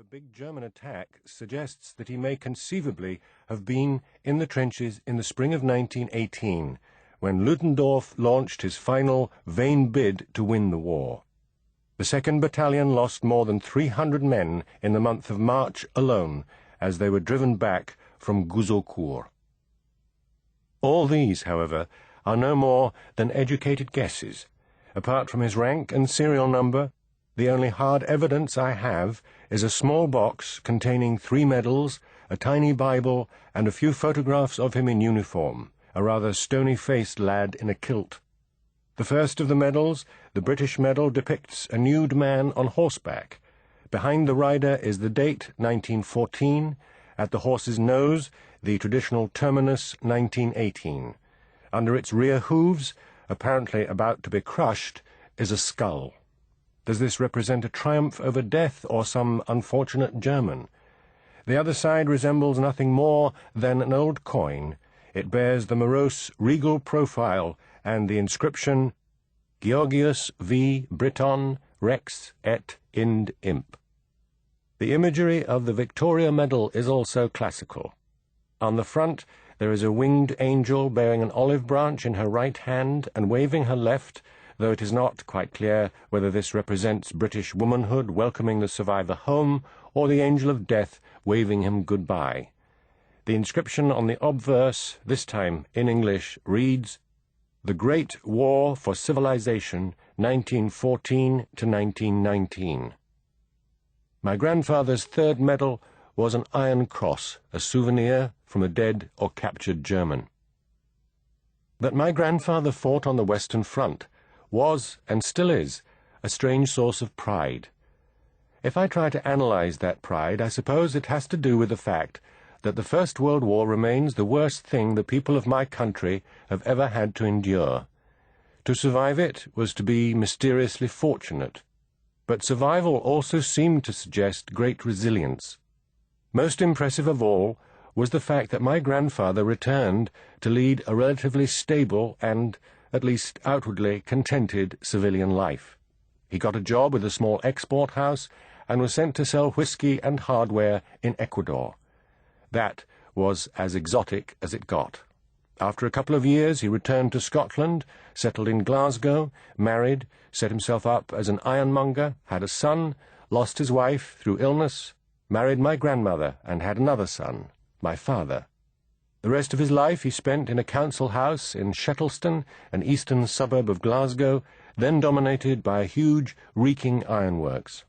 a big German attack suggests that he may conceivably have been in the trenches in the spring of 1918, when Ludendorff launched his final vain bid to win the war. The 2nd Battalion lost more than 300 men in the month of March alone as they were driven back from Gouzeaucourt. All these, however, are no more than educated guesses. Apart from his rank and serial number, the only hard evidence I have is a small box containing 3 medals, a tiny Bible, and a few photographs of him in uniform, a rather stony-faced lad in a kilt. The first of the medals, the British medal, depicts a nude man on horseback. Behind the rider is the date, 1914. At the horse's nose, the traditional terminus, 1918. Under its rear hooves, apparently about to be crushed, is a skull. Does this represent a triumph over death or some unfortunate German? The other side resembles nothing more than an old coin. It bears the morose, regal profile and the inscription, Georgius V. Briton Rex et Ind Imp. The imagery of the Victoria Medal is also classical. On the front, there is a winged angel bearing an olive branch in her right hand and waving her left, though it is not quite clear whether this represents British womanhood welcoming the survivor home or the angel of death waving him goodbye. The inscription on the obverse, this time in English, reads, The Great War for Civilization, 1914 to 1919. My grandfather's 3rd medal was an iron cross, a souvenir from a dead or captured German. That my grandfather fought on the Western Front was, and still is, a strange source of pride. If I try to analyze that pride, I suppose it has to do with the fact that the First World War remains the worst thing the people of my country have ever had to endure. To survive it was to be mysteriously fortunate, but survival also seemed to suggest great resilience. Most impressive of all was the fact that my grandfather returned to lead a relatively stable and, at least outwardly, contented civilian life. He got a job with a small export house and was sent to sell whiskey and hardware in Ecuador. That was as exotic as it got. After a couple of years, he returned to Scotland, settled in Glasgow, married, set himself up as an ironmonger, had a son, lost his wife through illness, married my grandmother, and had another son, my father. The rest of his life he spent in a council house in Shettleston, an eastern suburb of Glasgow, then dominated by a huge, reeking ironworks.